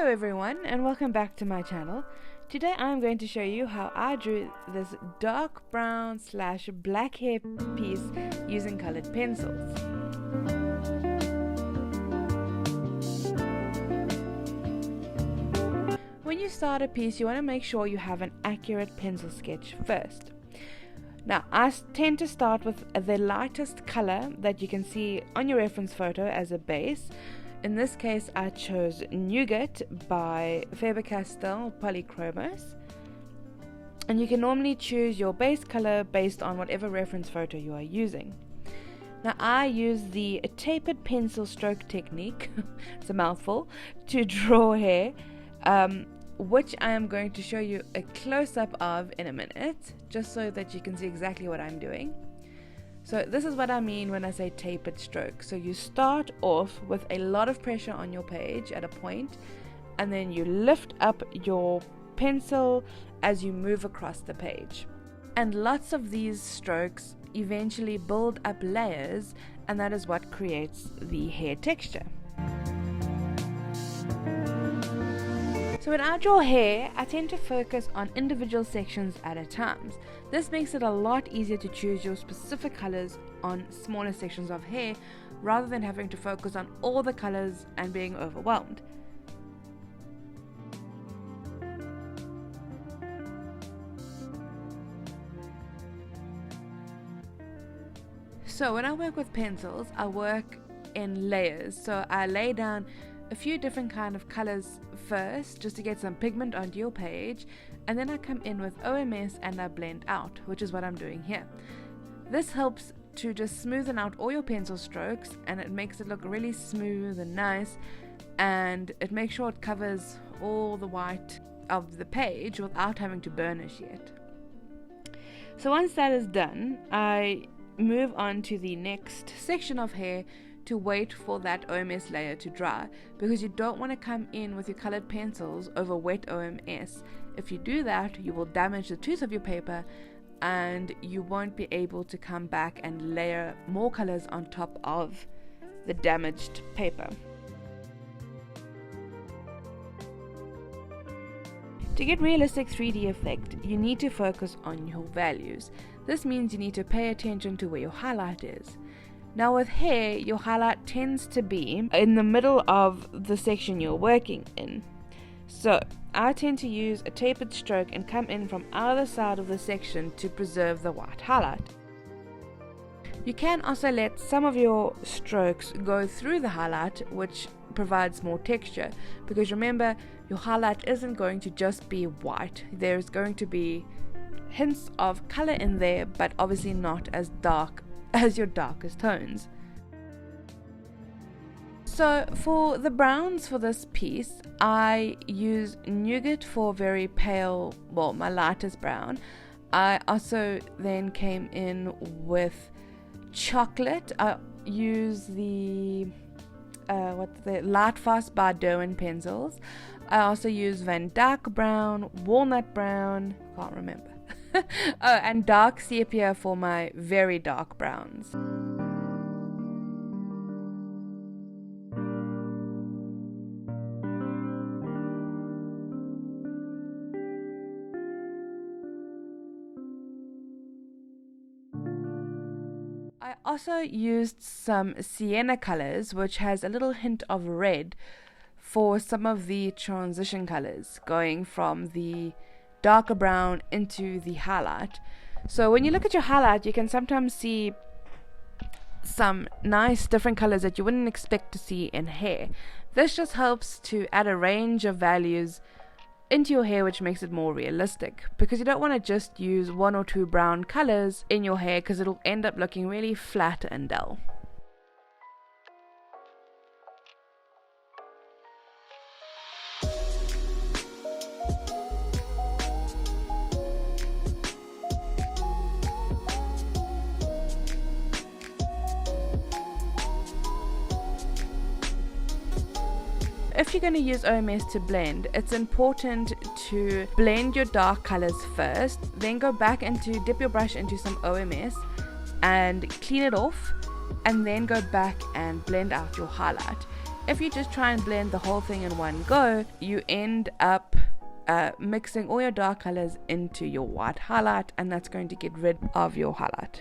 Hello everyone and welcome back to my channel. Today I'm going to show you how I drew this dark brown / black hair piece using colored pencils. When you start a piece, you want to make sure you have an accurate pencil sketch first. Now, I tend to start with the lightest color that you can see on your reference photo as a base. In this case, I chose Nougat by Faber-Castell Polychromos. And you can normally choose your base color based on whatever reference photo you are using. Now, I use the tapered pencil stroke technique, it's a mouthful, to draw hair, which I am going to show you a close-up of in a minute, just so that you can see exactly what I'm doing. So this is what I mean when I say tapered stroke. So you start off with a lot of pressure on your page at a point, and then you lift up your pencil as you move across the page. And lots of these strokes eventually build up layers, and that is what creates the hair texture. So when I draw hair, I tend to focus on individual sections at a time. This makes it a lot easier to choose your specific colors on smaller sections of hair rather than having to focus on all the colors and being overwhelmed. So when I work with pencils, I work in layers. So I lay down a few different kind of colors first just to get some pigment onto your page, and then I come in with OMS and I blend out, which is what I'm doing here. This helps to just smoothen out all your pencil strokes, and it makes it look really smooth and nice, and it makes sure it covers all the white of the page without having to burnish yet. So once that is done, I move on to the next section of hair to wait for that OMS layer to dry, because you don't want to come in with your colored pencils over wet OMS. If you do that, you will damage the tooth of your paper and you won't be able to come back and layer more colors on top of the damaged paper. To get realistic 3D effect, you need to focus on your values. This means you need to pay attention to where your highlight is. Now with hair, your highlight tends to be in the middle of the section you're working in. So I tend to use a tapered stroke and come in from either side of the section to preserve the white highlight. You can also let some of your strokes go through the highlight, which provides more texture, because remember, your highlight isn't going to just be white. There's going to be hints of color in there, but obviously not as dark as your darkest tones. So for the browns for this piece, I use Nougat for very pale, well, my lightest brown. I also then came in with chocolate. I use the Light Fast by Derwent pencils. I also use Van Dyke brown, walnut brown, can't remember. Oh, and dark sepia for my very dark browns. I also used some sienna colors, which has a little hint of red for some of the transition colors, going from the darker brown into the highlight. So when you look at your highlight, you can sometimes see some nice different colors that you wouldn't expect to see in hair. This just helps to add a range of values into your hair, which makes it more realistic, because you don't want to just use one or two brown colors in your hair, because it'll end up looking really flat and dull. If you're going to use OMS to blend, it's important to blend your dark colors first, then go back into, dip your brush into some OMS and clean it off, and then go back and blend out your highlight. if you just try and blend the whole thing in one go, you end up mixing all your dark colors into your white highlight, and that's going to get rid of your highlight.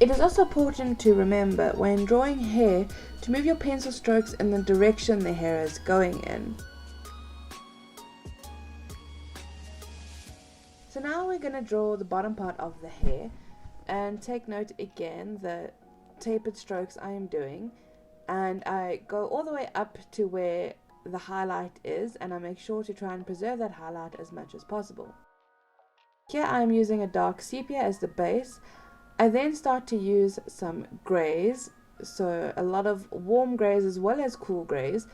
It is also important to remember when drawing hair to move your pencil strokes in the direction the hair is going in. So now we're going to draw the bottom part of the hair, and take note again the tapered strokes I am doing, and I go all the way up to where the highlight is, and I make sure to try and preserve that highlight as much as possible. Here I am using a dark sepia as the base. I then start to use some greys, so a lot of warm greys as well as cool greys.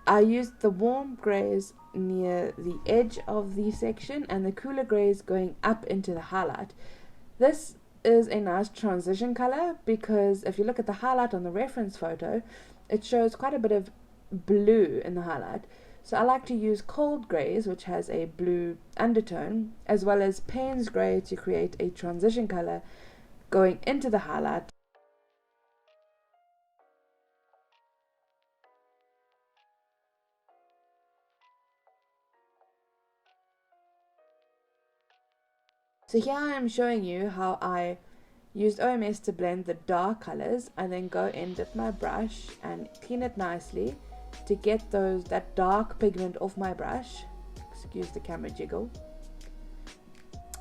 I used the warm greys near the edge of the section and the cooler greys going up into the highlight. This is a nice transition color because if you look at the highlight on the reference photo, it shows quite a bit of blue in the highlight. So I like to use cold greys, which has a blue undertone, as well as Payne's grey to create a transition color going into the highlight. So here I am showing you how I used OMS to blend the dark colors. I then go in with my brush and clean it nicely to get that dark pigment off my brush. Excuse the camera jiggle.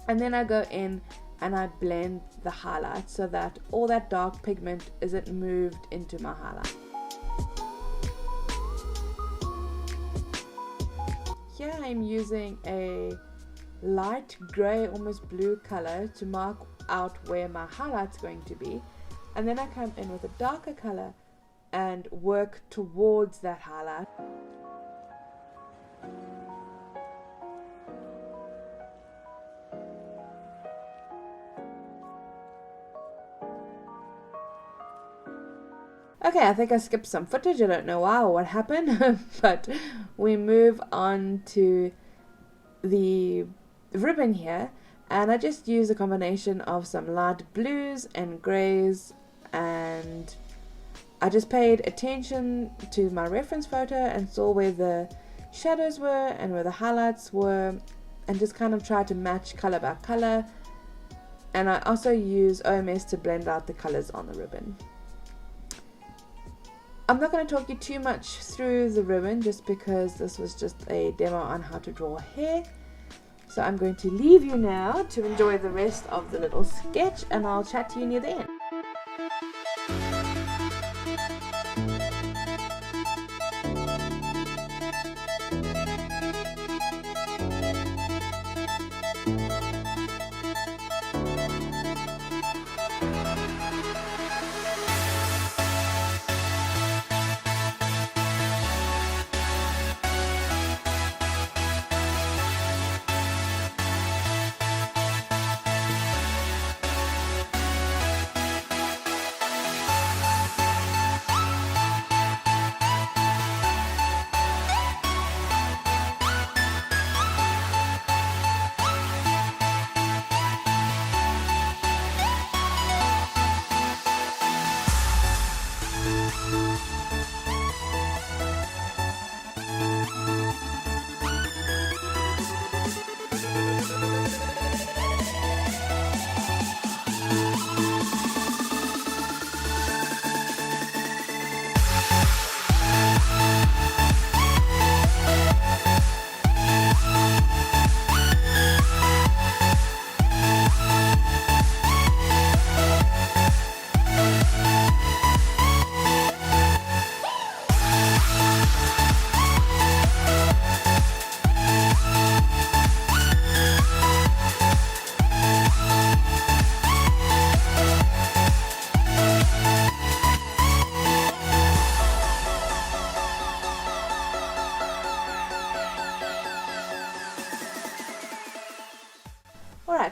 And then I go in and I blend the highlight so that all that dark pigment isn't moved into my highlight. Here I'm using a light grey, almost blue color to mark out where my highlight's going to be, and then I come in with a darker color and work towards that highlight. Okay, I think I skipped some footage. I don't know why or what happened, but we move on to the ribbon here, and I just use a combination of some light blues and greys, and I just paid attention to my reference photo and saw where the shadows were and where the highlights were, and just kind of tried to match color by color. And I also use OMS to blend out the colors on the ribbon. I'm not going to talk you too much through the ribbon just because this was just a demo on how to draw hair. So I'm going to leave you now to enjoy the rest of the little sketch, and I'll chat to you near the end.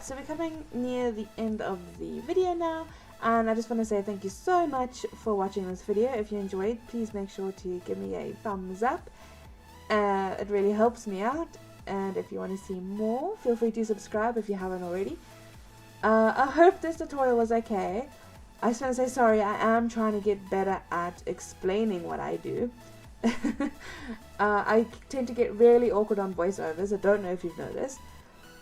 Alright, so we're coming near the end of the video now, and I just want to say thank you so much for watching this video. If you enjoyed, please make sure to give me a thumbs up. It really helps me out, and if you want to see more, feel free to subscribe if you haven't already. I hope this tutorial was okay. I just want to say sorry, I am trying to get better at explaining what I do. I tend to get really awkward on voiceovers. I don't know if you've noticed,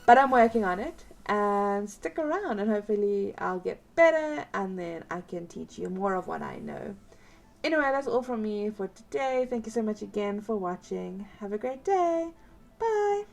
but I'm working on it, and stick around and hopefully I'll get better and then I can teach you more of what I know. Anyway, that's all from me for today. Thank you so much again for watching. Have a great day. Bye.